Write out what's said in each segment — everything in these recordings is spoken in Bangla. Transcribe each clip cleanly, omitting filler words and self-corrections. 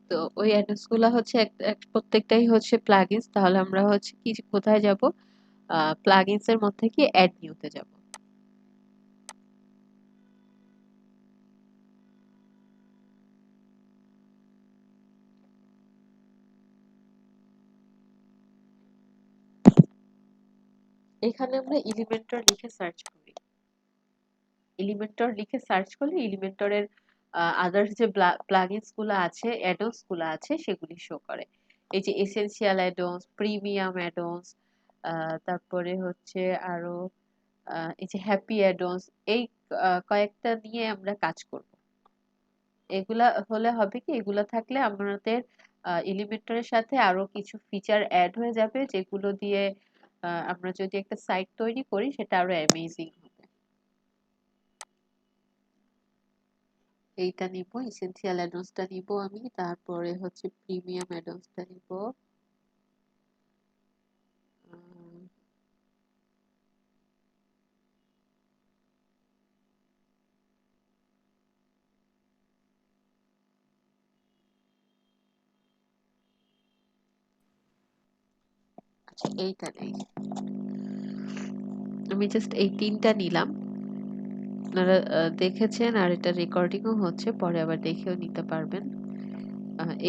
তো ওই অ্যাডস গুলা হচ্ছে প্রত্যেকটাই হচ্ছে প্লাগইনস। তাহলে আমরা হচ্ছে কি কোথায় যাব? প্লাগইনস এর মধ্যে কি অ্যাড নিউতে যাব। এখানে আমরা এলিমেন্টর লিখে সার্চ করি। এলিমেন্টর লিখে সার্চ করলে এলিমেন্টরের আদার্স যে প্লাগইনস গুলো আছে, অ্যাডন্স গুলো আছে সেগুলি শো করে। এই যে এসেনশিয়াল অ্যাডন্স, প্রিমিয়াম অ্যাডন্স, তারপরে হচ্ছে আরো এই যে হ্যাপি অ্যাডন্স, এই কয়েকটা নিয়ে আমরা কাজ করব। এগুলা হলে হবে কি, এগুলা থাকলে আমাদের এলিমেন্টরের সাথে আরো কিছু ফিচার অ্যাড হয়ে যাবে, যেগুলো দিয়ে আমরা যদি একটা সাইট তৈরি করি সেটা আরো অ্যামেজিং হবে। এইটা নিব, এসেনশিয়াল অ্যাডন্সটা নিব আমি, তারপরে হচ্ছে প্রিমিয়াম অ্যাডন্সটা নিব। উম, আচ্ছা এইটা নেই, আমি জাস্ট এই তিনটা নিলাম। আপনারা দেখেছেন আর এটা রেকর্ডিংও হচ্ছে, পরে আবার দেখেও নিতে পারবেন।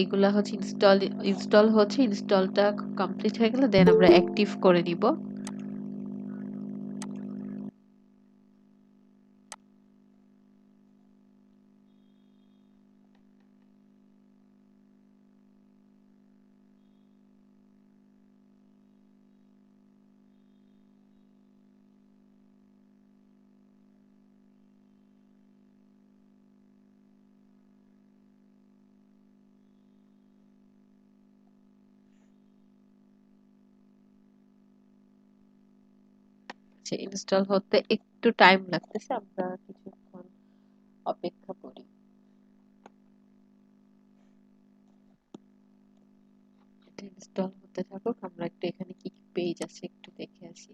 এইগুলা হচ্ছে ইনস্টল হচ্ছে, ইনস্টলটা কমপ্লিট হয়ে গেলে দেন আমরা অ্যাক্টিভ করে নিব। আচ্ছা, ইনস্টল হতে একটু টাইম লাগতেছে, আমরা কিছুক্ষণ অপেক্ষা করি। এটা ইনস্টল হতে থাকুক, আমরা একটু এখানে কি কি পেজ আছে একটু দেখে আসি।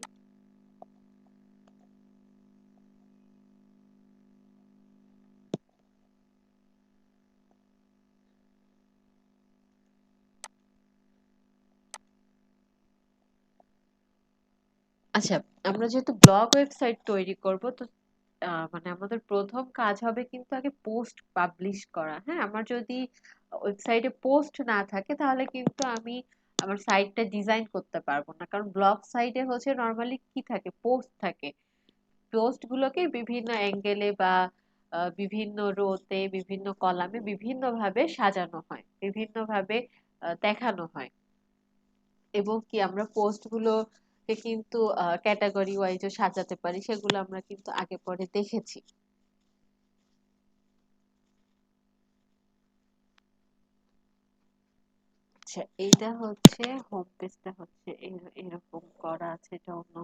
আচ্ছা, আমরা যেহেতু ব্লগ ওয়েবসাইট তৈরি করব, তো মানে আমাদের প্রথম কাজ হবে কিন্তু আগে পোস্ট পাবলিশ করা। হ্যাঁ, আমার যদি ওয়েবসাইটে পোস্ট না থাকে তাহলে কিন্তু আমি আমার সাইটটা ডিজাইন করতে পারবো না, কারণ ব্লগ সাইটে হচ্ছে নর্মালি কি থাকে, পোস্ট থাকে। পোস্ট গুলোকে বিভিন্ন অ্যাঙ্গেলে বা বিভিন্ন রোতে, বিভিন্ন কলামে বিভিন্ন ভাবে সাজানো হয়, বিভিন্ন ভাবে দেখানো হয়। এবং কি আমরা পোস্ট গুলোকে কিন্তু ক্যাটাগরি ওয়াইজও সাজাতে পারি, সেগুলো আমরা কিন্তু আগে পরে দেখেছি। আচ্ছা, এইটা হচ্ছে হোম পেজটা হচ্ছে এরকম করা আছে, এটা অন্য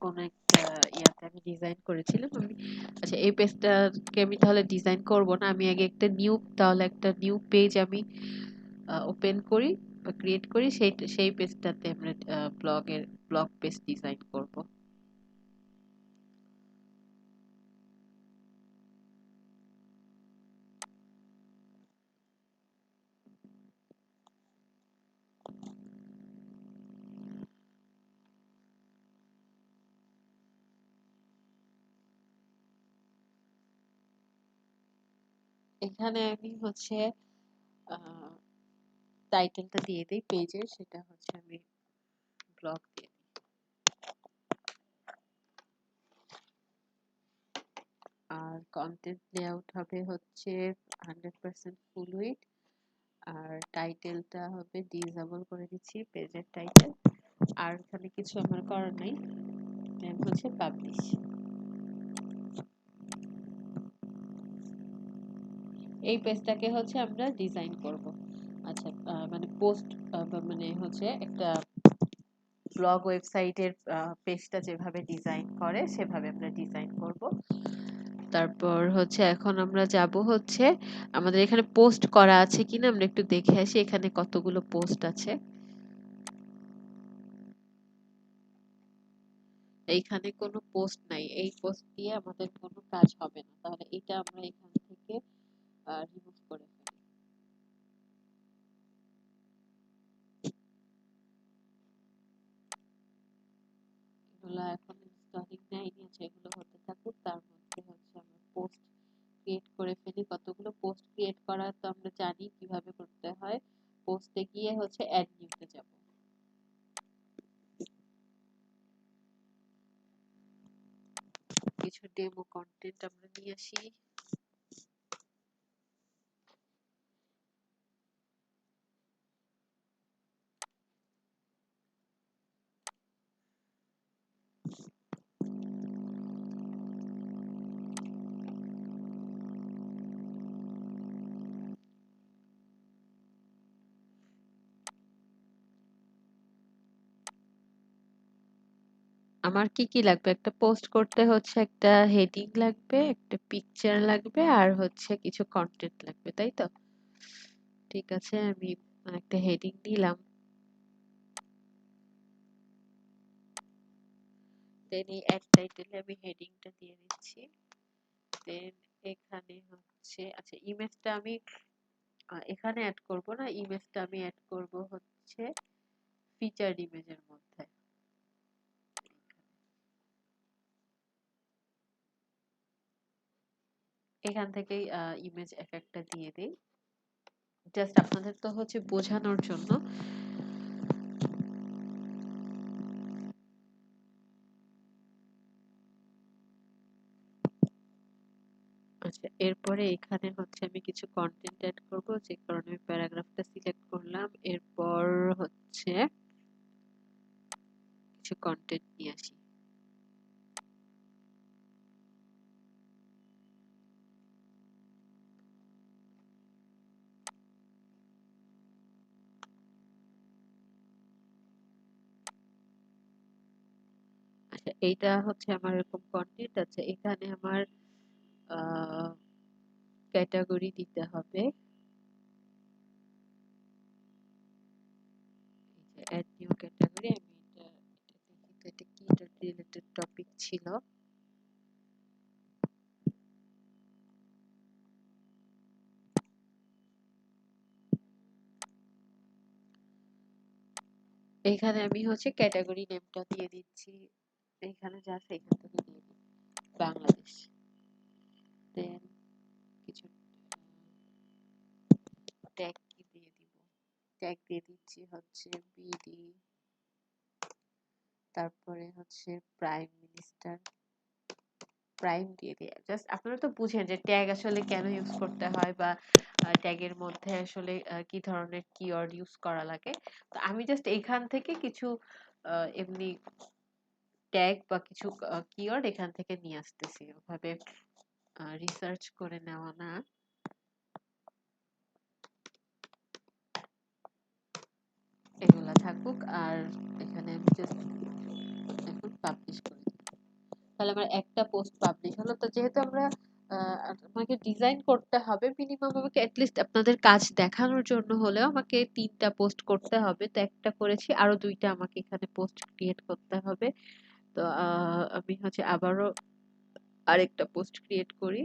কোন একটা ইয়াতে আমি ডিজাইন করেছিলাম আমি। আচ্ছা, এই পেজটাকে আমি তাহলে ডিজাইন করব না, আমি আগে একটা নিউ পেজ আমি ওপেন করি বা ক্রিয়েট করি, সেই পেজটাতে আমরা ব্লগ পেজ ডিজাইন করব। এখানে আমি হচ্ছে টাইটেলটা দিয়ে দিই পেজের, সেটা হচ্ছে আমি ব্লগ দিয়ে দিই। আর কন্টেন্ট লেআউট হবে হচ্ছে 100% ফুল উইডথ। আর টাইটেলটা হবে ডিসেবল করে দিচ্ছি, পেজের টাইটেল। আর এখানে কিছু আমার করার নাই, দেন হচ্ছে পাবলিশ। এই পেজটাকে হচ্ছে আমরা ডিজাইন করব। আচ্ছা, মানে পোস্ট, মানে হচ্ছে একটা ব্লগ ওয়েবসাইটের পেজটা যেভাবে ডিজাইন করে সেভাবে আমরা ডিজাইন করব। তারপর হচ্ছে এখন আমরা যাব হচ্ছে আমাদের এখানে পোস্ট করা আছে কিনা আমরা একটু দেখে আসি, এখানে কতগুলো পোস্ট আছে। এইখানে কোনো পোস্ট নাই, এই পোস্ট দিয়ে আমাদের কোনো কাজ হবে না, তাহলে এটা আমরা এখান থেকে রিমুভ করে ফেলি। ক্রিয়েট করা তো আমরা জানি কিভাবে করতে হয়। পোস্টে গিয়ে হচ্ছে অ্যাড নিউতে যাব। কিছু ডেমো কন্টেন্ট আমরা নিয়ে আসি। আমার কি কি লাগবে? একটা পোস্ট করতে হচ্ছে একটা হেডিং লাগবে, একটা পিকচার লাগবে, আর হচ্ছে কিছু কন্টেন্ট লাগবে, তাই তো? ঠিক আছে, আমি একটা হেডিং দিলাম। দেন এই অ্যাড টাইটেলে আমি হেডিংটা দিয়ে দিচ্ছি। দেন এখানে হচ্ছে আচ্ছা ইমেজটা আমি এখানে অ্যাড করব না, ইমেজটা আমি অ্যাড করব হচ্ছে ফিচার্ড ইমেজের মধ্যে। এখান থেকেই ইমেজ এফেক্টটা দিয়ে দিই, জাস্ট আপনাদের তো হচ্ছে বোঝানোর জন্য। আচ্ছা এরপরে এখানে হচ্ছে আমি কিছু কন্টেন্ট অ্যাড করব, যে কারণে আমি প্যারাগ্রাফটা সিলেক্ট করলাম। এরপর হচ্ছে কিছু কন্টেন্ট নিয়ে আসি। আচ্ছা এইটা হচ্ছে আমার এরকম কন্টেন্ট আছে। এখানে আমার ক্যাটাগরি দিতে হবে। অ্যাড নিউ ক্যাটাগরি, আমি এটা দেখি তো এটা কি রিলেটেড টপিক ছিল। এখানে আমি হচ্ছে ক্যাটাগরি নেমটা দিয়ে দিচ্ছি, এখানে যা আছে এখান থেকে দিয়ে দিই বাংলাদেশ। দেন কিছু ট্যাগ কি দিয়ে দিব, ট্যাগ দিয়ে দিচ্ছি হচ্ছে বিডি, তারপরে হচ্ছে প্রাইম মিনিস্টার, প্রাইম দিয়ে দিয়ে জাস্ট আপনারা তো বুঝেন যে ট্যাগ আসলে কেন ইউজ করতে হয়, বা ট্যাগের মধ্যে আসলে কি ধরনের কিওয়ার্ড ইউজ করা লাগে। তো আমি জাস্ট এখান থেকে কিছু এমনি ট্যাগ বা কিছু কিওয়ার্ড এখান থেকে নিয়ে আসতেছি, ওভাবে রিসার্চ করে নেওয়া না। এগুলা থাকুক, আর এখানে আমি জাস্ট এখন পাবলিশ করে দিই। তাহলে আমার একটা পোস্ট পাবলিশ হলো। তো যেহেতু আমরা আমাকে ডিজাইন করতে হবে, মিনিমাম আমাকে অ্যাটলিস্ট আপনাদের কাজ দেখানোর জন্য হলেও আমাকে 3টা পোস্ট করতে হবে। তো একটা করেছি, আরো 2টা আমাকে এখানে পোস্ট ক্রিয়েট করতে হবে। তো আমি হচ্ছে আবারও আরেকটা পোস্ট ক্রিয়েট করি।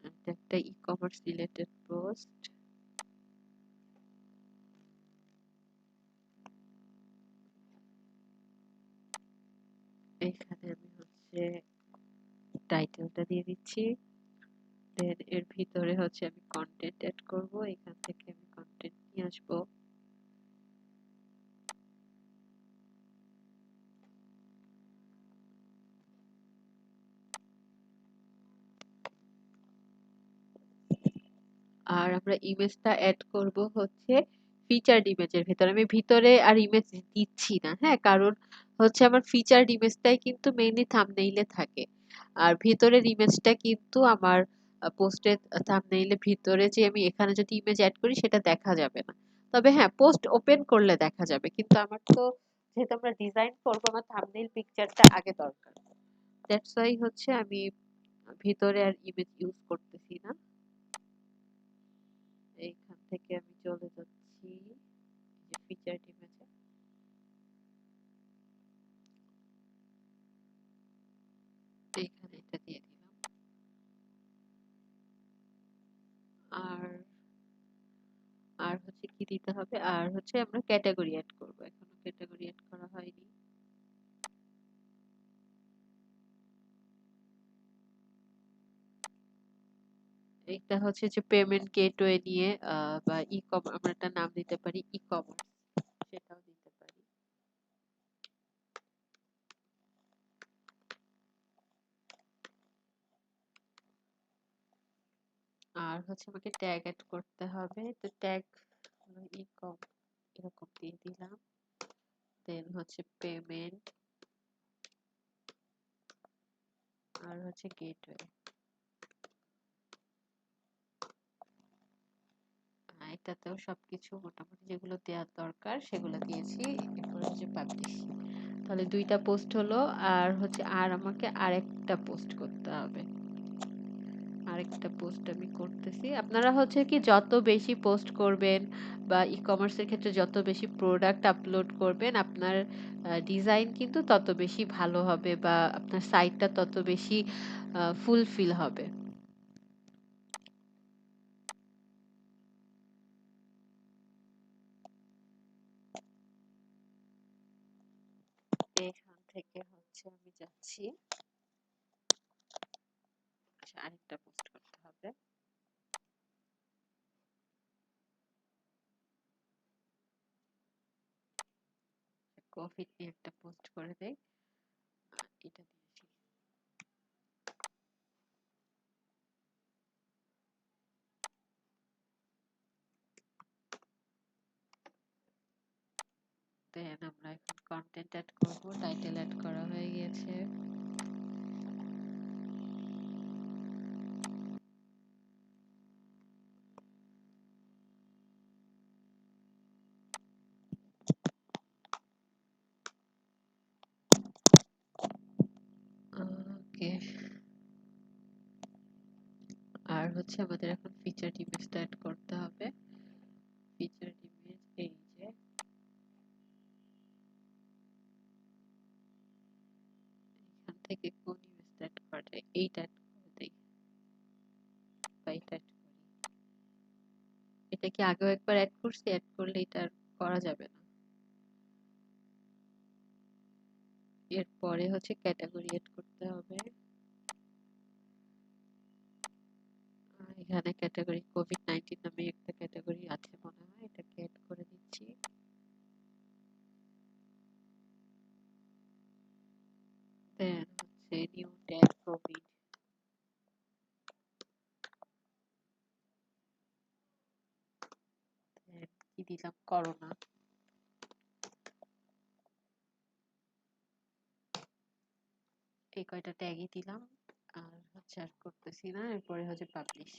এটা একটা ই কমার্স রিলেটেড পোস্ট। এখানে আমি হচ্ছে টাইটেলটা দিয়ে দিচ্ছি। দেন এর ভিতরে হচ্ছে আমি কন্টেন্ট এড করব, এখান থেকে আমি কন্টেন্ট নিয়ে আসবো। আর আমরা ইমেজটা অ্যাড করব হচ্ছে ফিচার্ড ইমেজের ভিতরে। আমি ভিতরে আর ইমেজ দিচ্ছি না, হ্যাঁ, কারণ হচ্ছে আমার ফিচার্ড ইমেজটাই কিন্তু মেইনলি থাম্বনেইলে থাকে। আর ভিতরের ইমেজটা কিন্তু আমার পোস্টের থাম্বনেইলে ভিতরে যে আমি এখানে যদি ইমেজ অ্যাড করি সেটা দেখা যাবে না। তবে হ্যাঁ পোস্ট ওপেন করলে দেখা যাবে, কিন্তু আমার তো যেহেতু আমরা ডিজাইন করবো, আমার থাম্বনেইল পিকচারটা আগে দরকার। দ্যাটস ওয়াই হচ্ছে আমি ভিতরে আর ইমেজ ইউজ করতেছি না। এইখান থেকে আমি চলে যাচ্ছি যে ফিচার্ড ইমেজে। এইখানে এটা দিয়ে দিলাম। আর আর হচ্ছে কি দিতে হবে, আর হচ্ছে আমরা ক্যাটাগরি অ্যাড করব ক্যাটাগরি এড করা হয়নি। এটা হচ্ছে যে পেমেন্ট গেটওয়ে নিয়ে বা আমরা একটা নাম দিতে পারি ই কমার্স, সেটাও দিতে পারি। আর হচ্ছে আমাকে ট্যাগ অ্যাড করতে হবে, তো ট্যাগ ই কম এরকম দিয়ে দিলাম। দেন হচ্ছে পেমেন্ট আর হচ্ছে গেটওয়ে। এটাতেও সবকিছু মোটামুটি যেগুলো দেওয়ার দরকার সেগুলো দিয়েছি। এরপর হচ্ছে পাবলিশ। তাহলে 2টা পোস্ট হলো। আর হচ্ছে আর আমাকে আরেকটা পোস্ট করতে হবে। আরেকটা পোস্ট আমি করতেছি। আপনারা হচ্ছে কি যত বেশি পোস্ট করবেন বা ই-কমার্সের ক্ষেত্রে যত বেশি প্রোডাক্ট আপলোড করবেন, আপনার ডিজাইন কিন্তু তত বেশি ভালো হবে বা আপনার সাইটটা তত বেশি ফুলফিল হবে। এখান থেকে হচ্ছে আমি যাচ্ছি, আচ্ছা আরেকটা পোস্ট করতে হবে। কফি নিয়ে একটা পোস্ট করে দেই, এটা দিয়েছি। দেন আমরা এখন কন্টেন্ট অ্যাড করব, টাইটেল অ্যাড করা হয়ে গিয়েছে। ওকে, আর হচ্ছে আমাদের এখন ফিচার ইমেজটা অ্যাড করতে হবে। ফিচার ইমেজ এই যে, এখান থেকে কোন ইমেজটা অ্যাড করা যায়, এইটা অ্যাড করে দেই বা এটা অ্যাড করি। এটা কি আগেও একবার অ্যাড করছি? অ্যাড করলে এটা আর করা যাবে না। এরপরে হচ্ছে ক্যাটাগরি অ্যাড করতে হবে। এখানে ক্যাটাগরি কোভিড-19 নামে একটা ক্যাটাগরি আছে মনে হয়, এটাকে অ্যাড করে দিচ্ছি। দেন হচ্ছে নিউ ট্যাগ কোভিড, কি দিলাম, করোনা। এই কয়টা ট্যাগই দিলাম, আর হচ্ছে আর করতেছি না। এরপরে হচ্ছে পাবলিশ।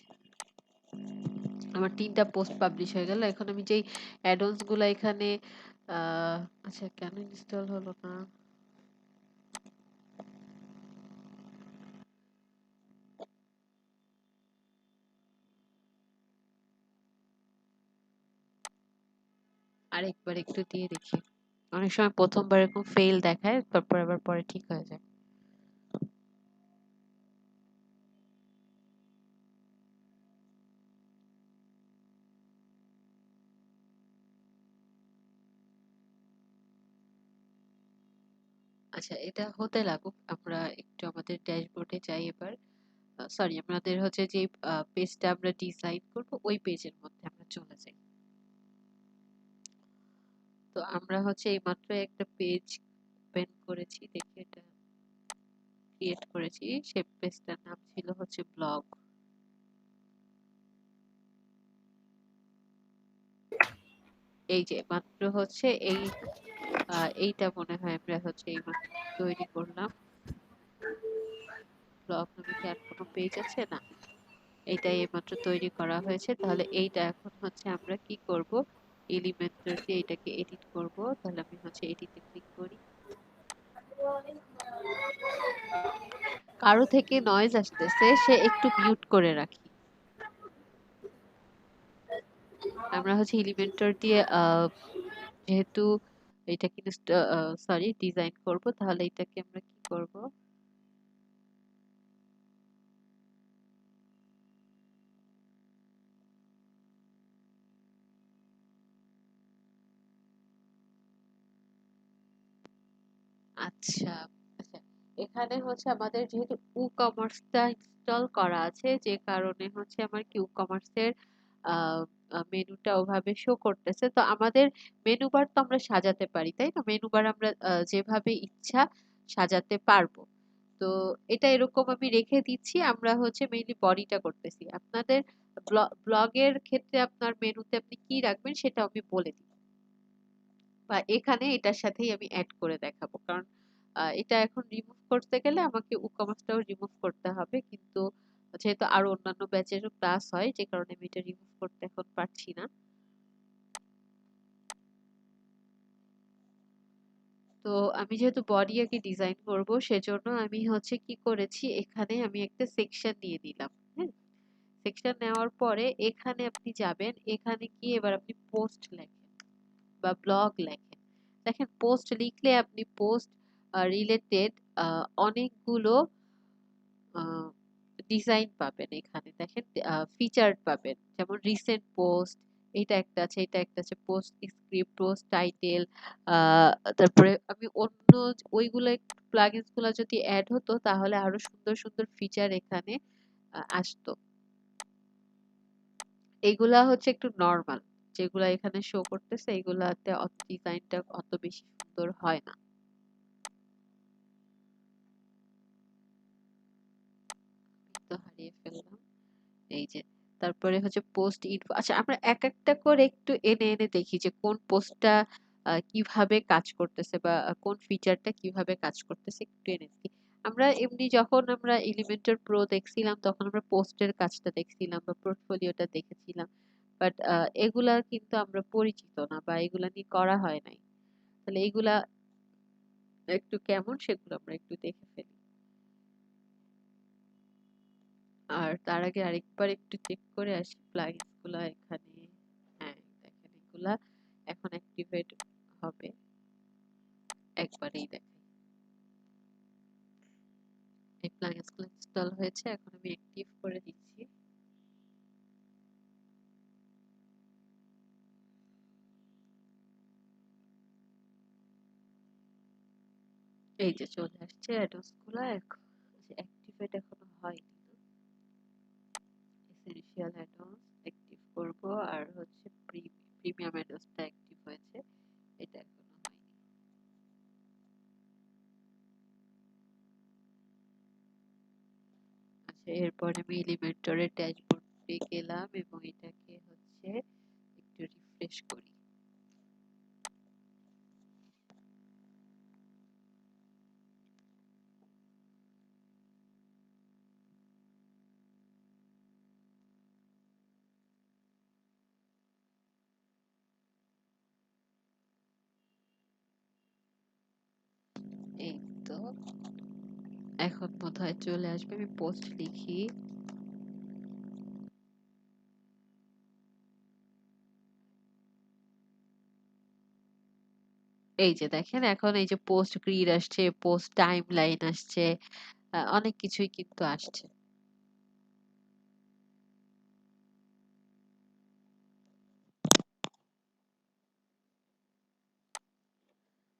আমার 3টা পোস্ট পাবলিশ হয়ে গেল। এখন আমি যেই অ্যাডন্স গুলা এখানে আচ্ছা কেন ইনস্টল হলো না, আরেকবার একটু দিয়ে দেখি। অনেক সময় প্রথমবার এরকম ফেল দেখায়, তারপর আবার পরে ঠিক হয়ে যায়। আচ্ছা এটা হতে লাগুক, আমরা একটু আমাদের ড্যাশবোর্ডে যাই এবার। সরি, আমাদের হচ্ছে যে পেজটা আমরা ডিজাইন করব ওই পেজের মধ্যে আমরা চলে যাই। তো আমরা হচ্ছে এইমাত্র একটা পেজ ওপেন করেছি, দেখি এটা ক্রিয়েট করেছি। সেই পেজটার নাম ছিল হচ্ছে ব্লগ। এই যে মাত্র হচ্ছে এইটা মনে হয় আমরা হচ্ছে এইমাত্র তৈরি করলাম। ব্লগ নামে কি আর কোনো পেজ আছে? না, এইটাই এইমাত্র তৈরি করা হয়েছে। তাহলে এইটা এখন হচ্ছে আমরা কি করব, এলিমেন্টর দিয়ে এটাকে এডিট করব। তাহলে আমি হচ্ছে এডিটে ক্লিক করি। কারো থেকে নয়েজ আসতেছে, সে একটু মিউট করে রাখি। আমরা হচ্ছে এলিমেন্টর দিয়ে যেহেতু এটাকে সরি ডিজাইন করব, তাহলে এটাকে আমরা কি করব, আচ্ছা, আচ্ছা। এখানে হচ্ছে আমাদের যেহেতু কমার্সটা ইনস্টল করা আছে, যে কারণে হচ্ছে আমার কমার্স এর মেনুটা ওভাবে শো করতেছে। তো আমাদের মেনু বার তো আমরা সাজাতে পারি, তাই না? মেনু বার আমরা যেভাবে ইচ্ছা সাজাতে পারবো। তো এটা এরকম আমি রেখে দিচ্ছি। আমরা হচ্ছে মেইনলি বডিটা করতেছি। আপনাদের ব্লগের ক্ষেত্রে আপনার মেনুতে আপনি কি রাখবেন সেটা আমি বলে দিই, বা এখানে এটার সাথেই আমি অ্যাড করে দেখাবো। কারণ এটা এখন রিমুভ করতে গেলে আমাকে উকমার্সটাও রিমুভ করতে হবে, কিন্তু যেহেতু আরো অন্যান্য ব্যাচেরও ক্লাস হয়, যে কারণে আমি এটা রিমুভ করতে এখন পারছি না। তো আমি যেহেতু বডি আগে ডিজাইন করব, সেজন্য আমি হচ্ছে কি করেছি, এখানে আমি একটা সেকশন দিয়ে দিলাম। হ্যাঁ, সেকশন নেওয়ার পরে এখানে আপনি যাবেন, এখানে গিয়ে এবার আপনি পোস্ট লেখেন বা ব্লগ লেখেন। দেখেন, পোস্ট লিখলে আপনি পোস্ট রিলেটেড অনেকগুলো ডিজাইন পাবেন। এখানে দেখেন ফিচার পাবেন, যেমন রিসেন্ট পোস্ট, এটা একটা আছে, এটা একটা আছে, পোস্ট স্ক্রিপ্ট, পোস্ট টাইটেল। তারপরে আমি অন্য ওইগুলো প্লাগইনস গুলো যদি অ্যাড হতো তাহলে আরো সুন্দর সুন্দর ফিচার এখানে আসতো। এগুলা হচ্ছে একটু নর্মাল, যেগুলা এখানে শো করতেছে এগুলাতে ডিজাইনটা অত বেশি সুন্দর হয় না। তো হারিয়ে ফেললাম। এই যে, তারপরে হচ্ছে পোস্ট ইনফো। আচ্ছা, আমরা এক একটা করে একটু এনে এনে দেখি যে কোন পোস্টটা কিভাবে কাজ করতেছে, বা কোন ফিচারটা কিভাবে কাজ করতেছে, একটু এনে দেখি। আমরা এমনি যখন আমরা এলিমেন্টর প্রো দেখছিলাম তখন আমরা পোস্টের কাজটা দেখছিলাম বা পোর্টফোলিওটা দেখেছিলাম, বাট এগুলা কিন্তু আমরা পরিচিত না বা এগুলা নিয়ে করা হয় নাই। তাহলে এগুলা একটু কেমন সেগুলো আমরা একটু দেখে ফেলি। আর তার আগে আরেকবার একটু চেক করে আসি প্লাগইনস গুলা এখানে। হ্যাঁ, দেখেন এগুলা এখন অ্যাক্টিভেট হবে। একবারেই দেখেন এই প্লাগইনস গুলো ইনস্টল হয়েছে, এখন আমি অ্যাক্টিভ করে দিচ্ছি। এই যে চলে আসছে অ্যাডস গুলা। এখন অ্যাক্টিভেট এখনো হয়নি। এসেনশিয়াল অ্যাডস অ্যাক্টিভ করব, আর হচ্ছে প্রিমিয়াম অ্যাডসটা অ্যাক্টিভ হয়েছে, এটা এখনো হয়নি। আচ্ছা, এরপর আমি এলিমেন্টরের ড্যাশবোর্ডে গেলাম এবং এটাকে হচ্ছে একটু রিফ্রেশ করি। এই তো, এখন বোধহয় চলে আসবে। আমি পোস্ট লিখি। এই যে দেখেন, এখন এই যে পোস্ট গ্রিড আসছে, পোস্ট টাইম লাইন আসছে, অনেক কিছুই কিন্তু আসছে।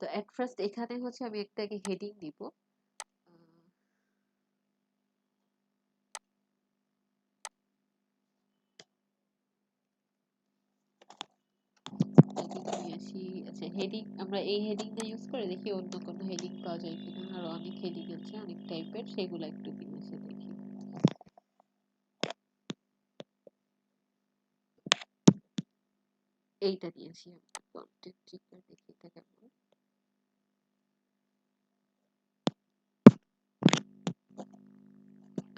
তো এট ফার্স্ট এখানে হচ্ছে আমি একটা হেডিং দিব। হেডিং নিয়ে আসি। আচ্ছা, হেডিং আমরা এই হেডিংটা ইউজ করে দেখি অন্য কোনো হেডিং পাওয়া যায় কিনা। আর অনেক হেডিং আছে, অনেক টাইপের, সেগুলো একটু দিয়ে এসে দেখি। এইটা নিয়েছি আমরা, কন্টেন্ট ট্রিগার, দেখি এটা কেমন।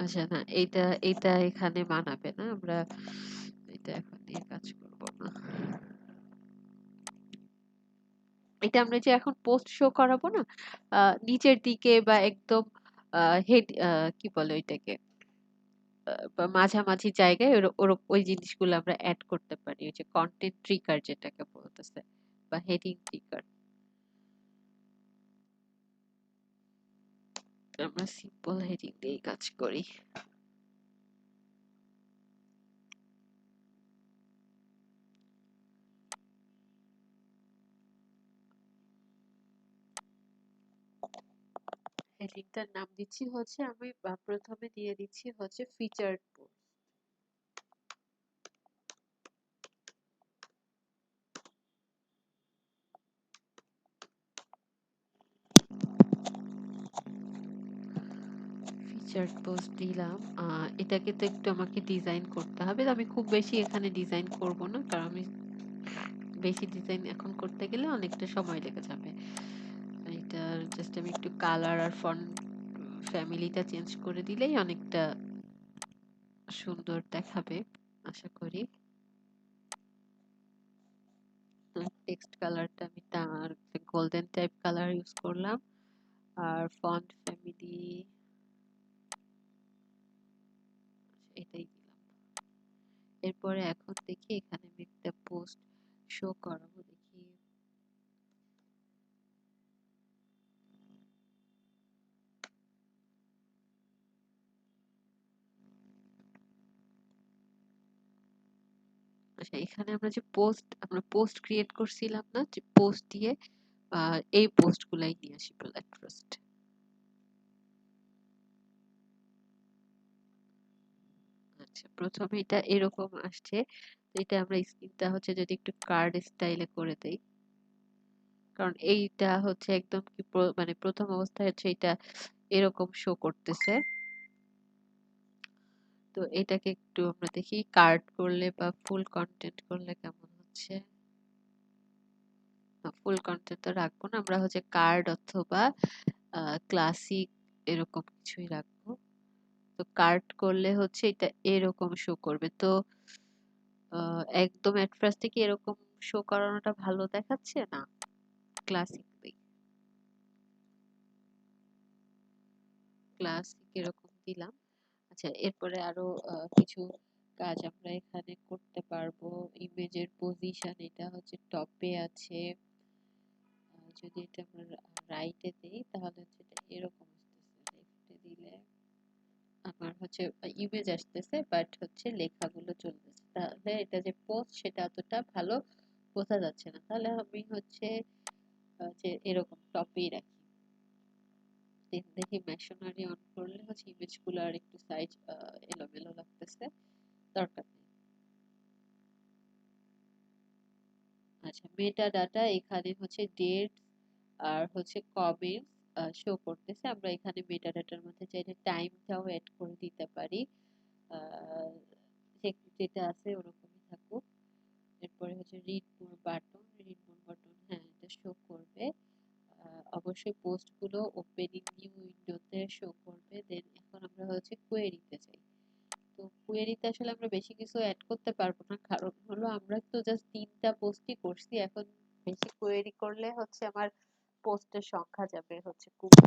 আচ্ছা, না, এইটা এইটা এখানে মানাবে না। আমরা এটা এখন নিয়ে কাজ করব না। এটা আমরা যে এখন পোস্ট শো করাবো না, নিচের দিকে বা একদম হেড, কি বলে ওইটাকে, বা মাঝামাঝি জায়গায় ওই জিনিসগুলো আমরা অ্যাড করতে পারি, ওই যে কন্টেন্ট ট্রিগার যেটাকে বলতেছে, বা হেডিং ট্রিগার। আমরা সিম্পল হেডিং দিয়েই কাজ করি। এই লিঙ্কটার নাম দিচ্ছি হচ্ছে আমি প্রথমে দিয়ে দিচ্ছি হচ্ছে ফিচার্ড পোস্ট। ফিচার্ড পোস্ট দিলাম। এটাকে তো একটু আমাকে ডিজাইন করতে হবে। আমি খুব বেশি এখানে ডিজাইন করব না, কারণ আমি বেশি ডিজাইন এখন করতে গেলে অনেকটা সময় লেগে যাবে। এটা জাস্ট আমি একটু কালার আর ফন্ট ফ্যামিলিটা চেঞ্জ করে দিলেই অনেকটা সুন্দর দেখাবে আশা করি। টেক্সট কালারটা আমি তার গোল্ডেন টাইপ কালার ইউজ করলাম, আর ফন্ট ফ্যামিলি এটাই দিলাম। এরপরে এখন দেখি এখানে আমি একটা পোস্ট শো করাবো, দেখি। আচ্ছা, এখানে আমরা পোস্ট ক্রিয়েট করছিলাম না, যে পোস্ট দিয়ে এই পোস্ট গুলাই নিয়ে আসি at first। আচ্ছা, প্রথমে এটা এরকম আসছে। তো এটা আমরা স্ক্রিনটা হচ্ছে যদি একটু কার্ড স্টাইলে করে দেই, কারণ এইটা হচ্ছে একদম কি মানে প্রথম অবস্থায় হচ্ছে এটা এরকম শো করতেছে। তো এটাকে একটু আমরা দেখি কার্ড করলে বা ফুল কন্টেন্ট করলে কেমন হচ্ছে। ফুল কন্টেন্ট তো রাখবো না, আমরা হচ্ছে কার্ড অথবা ক্লাসিক এরকম কিছুই রাখবো। তো কার্ড করলে হচ্ছে এটা এরকম শো করবে। তো একদম এট ফার্স্ট থেকে এরকম শো করানোটা ভালো দেখাচ্ছে না, ক্লাসিক দেই। ক্লাসিক এরকম দিলাম। আচ্ছা, এরপরে আরো কিছু কাজ আমরা এখানে করতে পারবো। ইমেজের পজিশন, এটা হচ্ছে টপে আছে। যদি এটা আমরা রাইটে দেই তাহলে হচ্ছে এটা এরকম আসতেছে, লেফটে দিলে আমার হচ্ছে ইমেজ আসতেছে বাট হচ্ছে লেখাগুলো চলতেছে। তাহলে এটা যে পোস্ট সেটা অতটা ভালো বোঝা যাচ্ছে না। তাহলে আমি হচ্ছে যে এরকম টপেই রাখি। দেখি মেশনারি অন করলে হচ্ছে ইমেজগুলো আর একটু সাইজ এলোমেলো লাগতেছে, দরকার নেই। আচ্ছা, মেটা ডাটা এখানে হচ্ছে ডেট আর হচ্ছে কমেন্টস শো করতেছে। আমরা এখানে মেটা ডাটার মধ্যে চাইলে টাইমটাও অ্যাড করে দিতে পারি। আহ, যেটা আছে ওরকমই থাকুক। এরপরে হচ্ছে রিড মোর বাটন, হ্যাঁ এটা শো করবে। অবশ্যই পোস্ট গুলো ওপেনিং নিউ উইন্ডোতে শো করবে। দেন এখন আমরা হচ্ছে কোয়েরিতে যাই। তো কোয়েরিতে আসলে আমরা বেশি কিছু অ্যাড করতে পারবো না, কারণ হলো আমরা তো জাস্ট 3টা পোস্টই করছি। এখন বেশি কোয়েরি করলে হচ্ছে আমার পোস্টের সংখ্যা যাবে হচ্ছে কমে,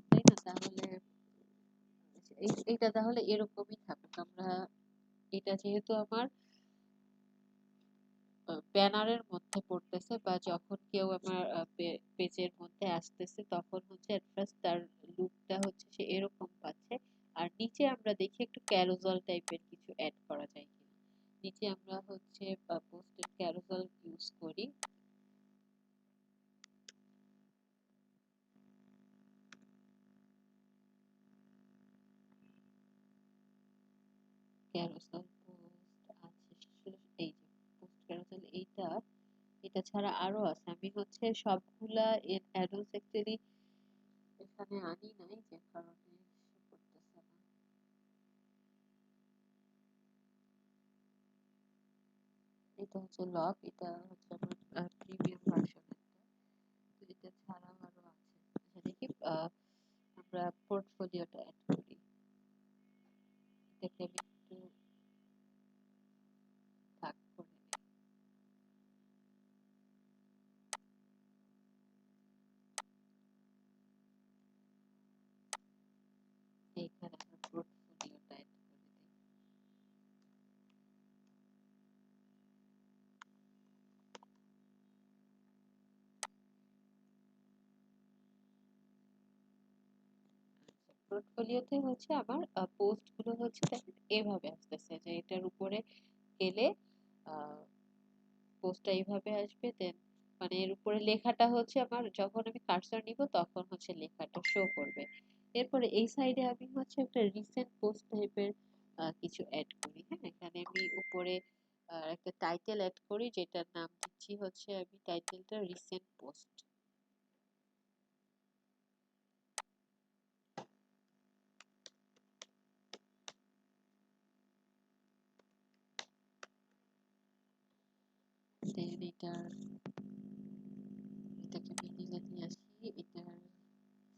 তাই না? তাহলে এইটা তাহলে এরকমই থাকুক। আমরা এটা যেহেতু আমার ব্যানারের মধ্যে পড়তেছে বা যখন কেউ আমার পেজের মধ্যে আসতেছে তখন হচ্ছে এট ফার্স্ট তার লুকটা হচ্ছে সে এরকম পাচ্ছে। আর নিচে আমরা দেখি একটু ক্যারোজাল টাইপের কিছু অ্যাড করা যায় কিনা। নিচে আমরা হচ্ছে পোস্টের ক্যারোজাল ইউজ করি। ক্যারোজাল পোস্ট আছে, এই যে পোস্ট ক্যারোজাল এইটা, এটা ছাড়া আরো আছে। আমি হচ্ছে সবগুলা অ্যাডোস অ্যাকচুয়ালি এখানে আনি নাই, যে কারণে করতেছে না। এটা হচ্ছে লক, এটা হচ্ছে আমার প্রিমিয়াম ভার্সন একটা। তো এটা ছাড়াও আরো আছে। আচ্ছা, দেখি আমরা পোর্টফোলিওটা অ্যাড করি। এটাকে আমি একটু ভাগ করে নিই। এইখানে আমরা পোর্টফোলিওটা অ্যাড করে দিই। পোর্টফোলিওতে হচ্ছে আমার পোস্ট গুলো হচ্ছে দেখেন এভাবে আসতেছে, যে এটার উপরে গেলে পোস্টটা এইভাবে আসবে। দেন মানে এর উপরে লেখাটা হচ্ছে আমার যখন আমি কার্সর নিব তখন হচ্ছে লেখাটা শো করবে। এরপরে এই সাইডে আমি হচ্ছে একটা রিসেন্ট পোস্ট টাইপের কিছু অ্যাড করি। হ্যাঁ, এখানে আমি উপরে একটা টাইটেল অ্যাড করি, যেটার নাম দিচ্ছি হচ্ছে আমি টাইটেলটা রিসেন্ট পোস্ট। দেন এটাকে মিডিলে নিয়ে আসি, এটার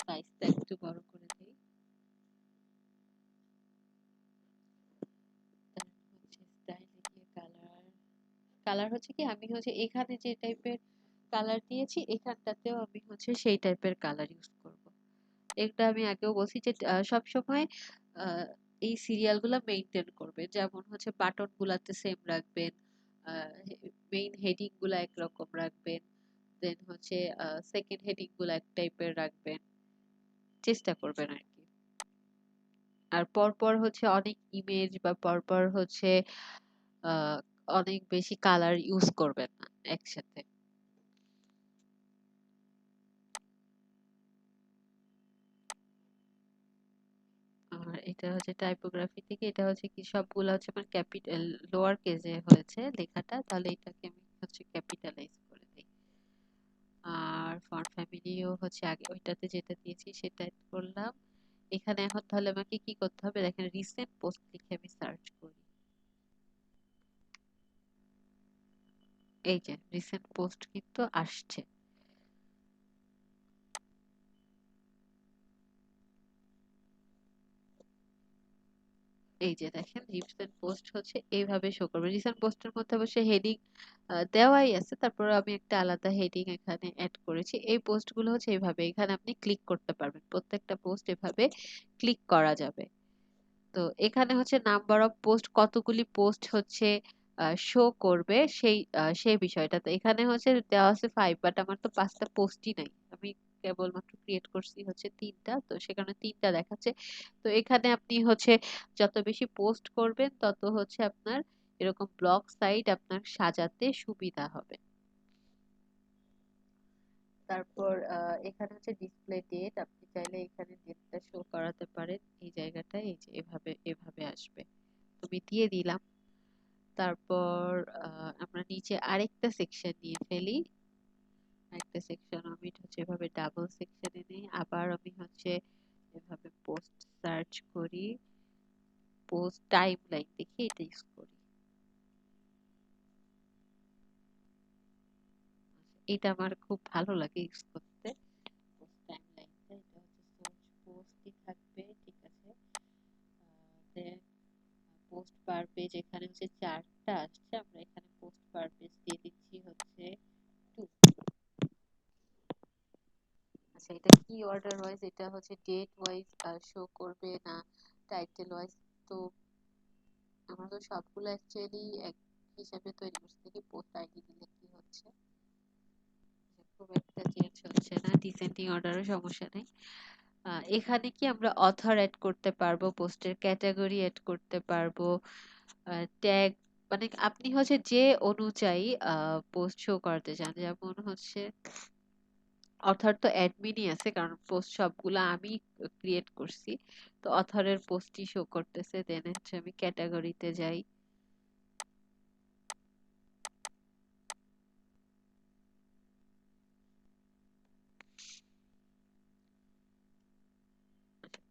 সাইজটা একটু বড় করে দিই। তারপর হচ্ছে স্টাইলে গিয়ে কালার হচ্ছে কি আমি হচ্ছে এখানে যে টাইপের কালার দিয়েছি এখানটাতেও আমি হচ্ছে সেই টাইপের কালার ইউজ করব। এটা আমি আগেও বলছি যে সব সময় আহ, এই সিরিয়াল গুলা মেনটেন করবে, যেমন হচ্ছে বাটন গুলাতে সেম রাখবেন, মেইন হেডিং গুলা একরকম রাখবেন, দেন হচ্ছে সেকেন্ড হেডিং গুলা এক টাইপের রাখবেন, চেষ্টা করবেন আর কি। আর পরপর হচ্ছে অনেক ইমেজ বা পরপর হচ্ছে আহ, অনেক বেশি কালার ইউজ করবেন না একসাথে। আর এটা হচ্ছে টাইপোগ্রাফি থেকে, এটা হচ্ছে কি সবগুলো হচ্ছে আমার ক্যাপিটাল লোয়ার কেজে হয়েছে লেখাটা, তাহলে এটাকে আমি হচ্ছে ক্যাপিটালাইজ করে দিই। আর ফন্ট ফ্যামিলিও হচ্ছে আগে ওইটাতে যেটা দিয়েছি সেটা add করলাম। এখানে এখন তাহলে আমাকে কি করতে হবে, দেখেন রিসেন্ট পোস্ট লিখে আমি সার্চ করি, এই যে রিসেন্ট পোস্ট কিন্তু আসছে। এই যে দেখেন রিসেন্ট পোস্ট হচ্ছে এইভাবে শো করবে। রিসেন্ট পোস্টের মধ্যে অবশ্যই হেডিং দেওয়াই আছে, তারপর আমি একটা আলাদা হেডিং এখানে অ্যাড করেছি। এই পোস্ট গুলো হচ্ছে এইভাবে এখানে আপনি ক্লিক করতে পারবেন, প্রত্যেকটা পোস্ট এভাবে ক্লিক করা যাবে। তো এখানে হচ্ছে নাম্বার অফ পোস্ট, কতগুলি পোস্ট হচ্ছে শো করবে সেই বিষয়টা। তো এখানে হচ্ছে দেওয়া আছে 5, বাট আমার তো 5টা পোস্টই নাই, আমি কেবলমাত্র ক্রিয়েট করছি হচ্ছে 3টা, তো সেখানে 3টা দেখাচ্ছে। তো এখানে আপনি হচ্ছে যত বেশি পোস্ট করবেন তত হচ্ছে আপনার এরকম ব্লগ সাইট আপনার সাজাতে সুবিধা হবে। তারপর এখানে হচ্ছে ডিসপ্লে ডেট, আপনি চাইলে এখানে ডেটটা শো করাতে পারেন, এই জায়গাটায় এই যে এভাবে এভাবে আসবে। তুমি দিয়ে দিলাম। তারপর আমরা নিচে আরেকটা সেকশন নিয়ে ফেলি, আরেকটা সেকশন আমি হচ্ছে এভাবে ডাবল সেকশনে নিই, আবার আমি হচ্ছে এভাবে পোস্ট সার্চ করি, পোস্ট টাইম লাইন দেখি এটা ইউজ করি। এটা আমার খুব ভালো লাগে ইউজ করতে, পোস্ট টাইম লাইনটা। এটা হচ্ছে সোর্স পোস্টই থাকবে, ঠিক আছে। দেন পোস্ট পার পেজ এখানে হচ্ছে 4টা আসছে, আমরা এখানে পোস্ট পার পেজ দিয়ে দিচ্ছি হচ্ছে 2। আচ্ছা, এটা কি অর্ডার ওয়াইজ, এটা হচ্ছে ডেট ওয়াইজ শো করবে না টাইটেল ওয়াইজ? তো আমরা তো সবগুলো অ্যাকচুয়ালি এক হিসাবে তৈরি করছি, দেখি পোস্ট আইডি দিলে কি হচ্ছে। খুব একটা চেঞ্জ হচ্ছে না, ডিসেন্ডিং অর্ডারও সমস্যা নেই। এখানে কি আমরা অথর অ্যাড করতে পারবো, পোস্টের ক্যাটাগরি অ্যাড করতে পারবো, ট্যাগ, মানে আপনি হচ্ছে যে অনুযায়ী পোস্ট শো করতে চান, যেমন হচ্ছে অথর তো অ্যাডমিনই আছে কারণ পোস্ট সবগুলা আমি ক্রিয়েট করছি, তো অথরের পোস্টই শো করতেছে। দেন হচ্ছে আমি ক্যাটাগরিতে যাই,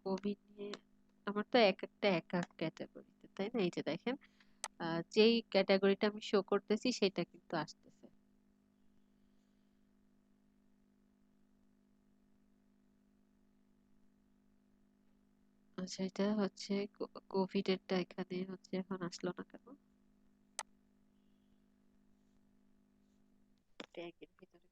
কোভিড নিয়ে আমার তো এক একটা এক এক ক্যাটাগরিতে, তাই না? এই যে দেখেন যেই ক্যাটাগরিটা আমি শো করতেছি সেটা কিন্তু আসতেছে। আচ্ছা, এটা হচ্ছে কোভিড এরটা এখানে হচ্ছে এখন আসলো না কেন? ট্যাগের ভিতরে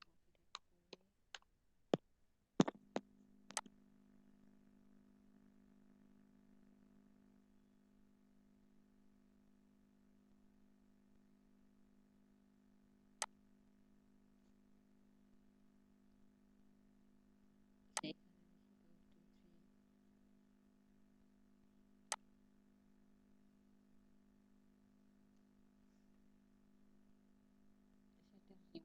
COVID, এখানে সেটা রিমুভ করে দিই।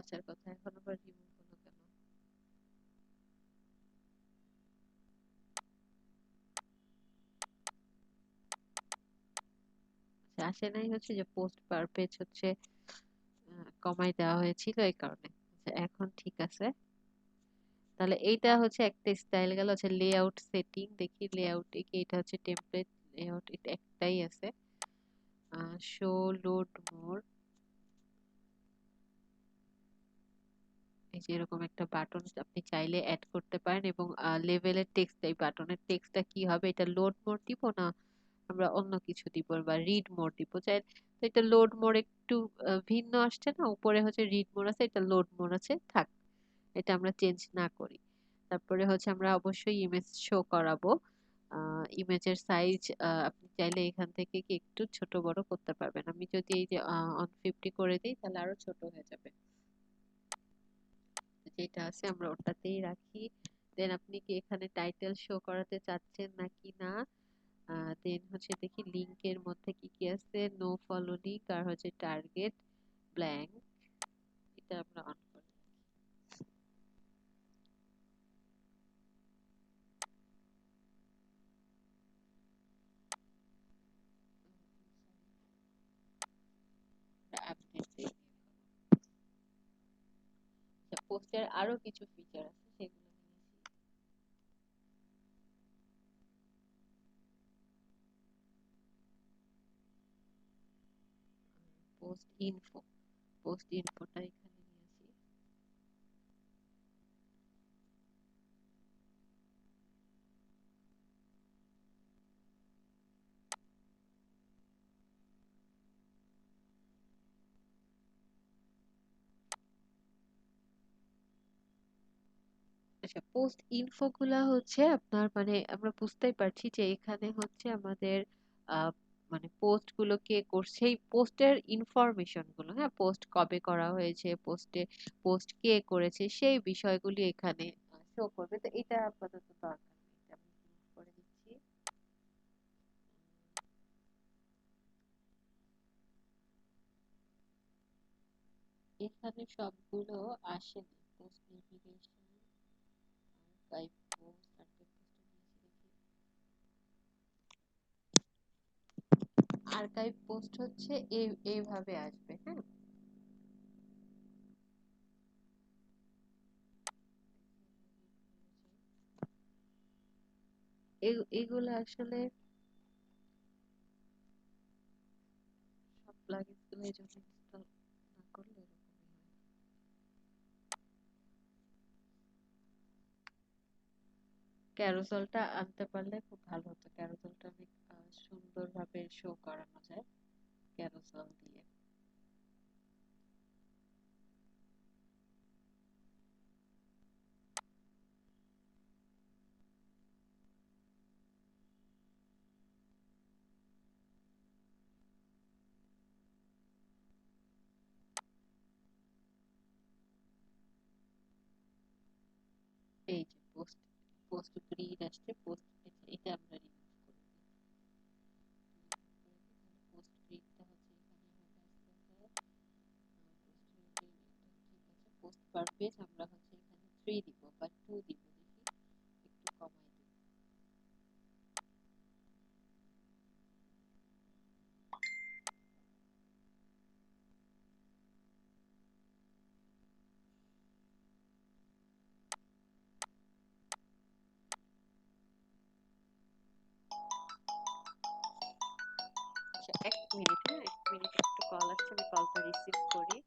আসার কথা, এখন আবার রিমুভ হলো কেন? আচ্ছা, আসে নাই হচ্ছে যে পোস্ট পার পেজ হচ্ছে কমাই দেওয়া হয়েছিল এই কারণে। আচ্ছা, এখন ঠিক আছে। তাহলে এইটা হচ্ছে একটা স্টাইল গেল। হচ্ছে লেআউট সেটিং, দেখি লেআউটে কি এটা হচ্ছে টেমপ্লেট লেআউট, এটা একটাই আছে। শো লোড মোর, এই যে এরকম একটা বাটন আপনি চাইলে অ্যাড করতে পারেন, এবং লেভেলের টেক্সট, এই বাটনের টেক্সটটা কি হবে, এটা লোড মোর দিব না আমরা অন্য কিছু দিব, বা রিড মোর দিব চাই। তো এটা লোড মোর একটু ভিন্ন আসছে না, উপরে হচ্ছে রিড মোর আছে, এটা লোড মোর আছে, থাক, এটা আমরা চেঞ্জ না করি। তারপরে হচ্ছে আমরা অবশ্যই ইমেজ শো করাবো। ইমেজের সাইজ আপনি চাইলে এখান থেকে কি একটু ছোট বড় করতে পারবেন। আমি যদি এই যে 150 করে দিই তাহলে আরো ছোট হয়ে যাবে। যেটা আছে আমরা ওটাতেই রাখি। দেন আপনি কি এখানে টাইটেল শো করাতে চাচ্ছেন নাকি না? দেন হচ্ছে দেখি লিংকের মধ্যে কি কি আছে, নো ফলো লিংক, আর হচ্ছে টার্গেট ব্ল্যাঙ্ক, এটা আমরা অন করি। আপডেট দিয়ে পোস্টের আরো কিছু ফিচার আছে সেগুলো নিয়েছি। পোস্ট ইনফো, পোস্ট ইনফোটা এখানে নিয়েছি। আচ্ছা, পোস্ট ইনফো গুলা হচ্ছে আপনার মানে আমরা বুঝতেই পারছি যে এখানে হচ্ছে আমাদের আহ, মানে পোস্ট গুলো কে করছে, এই পোস্টের ইনফরমেশন গুলো, হ্যাঁ, পোস্ট কবে করা হয়েছে, পোস্ট কে করেছে, সেই বিষয়গুলি এখানে শো করবে। তো এটা আপাতত দরকার নেই, এটা আমি remove করে দিচ্ছি। এখানে সবগুলো আসে না, post navigation, archive post, archive post, archive post হচ্ছে এইভাবে আসবে, হ্যাঁ। এগুলো আসলে সব প্লাগইনস গুলো এই জন্য ইনস্টল না করলে এরকমই হয়। ক্যারোসেলটা আনতে পারলে খুব ভালো হতো, ক্যারোসেলটা অনেক সুন্দরভাবে শো করানো যায় ক্যারোসেল দিয়ে। এই যে পোস্ট, পোস্ট গ্রিড আসছে, পোস্ট, এটা আমরা রিমুভ করে দিই। পোস্ট গ্রিডটা হচ্ছে এখানে হবে আস্তে আস্তে। পোস্ট গ্রিড ঠিক আছে, পোস্ট পার পেজ আমরা হচ্ছে এখানে 3 দিব বা 2 দিব, দেখি একটু কমাই দিই। আচ্ছা, 1 মিনিট, হ্যাঁ, 1 মিনিট, একটু কল আসছে, আমি কলটা রিসিভ করি।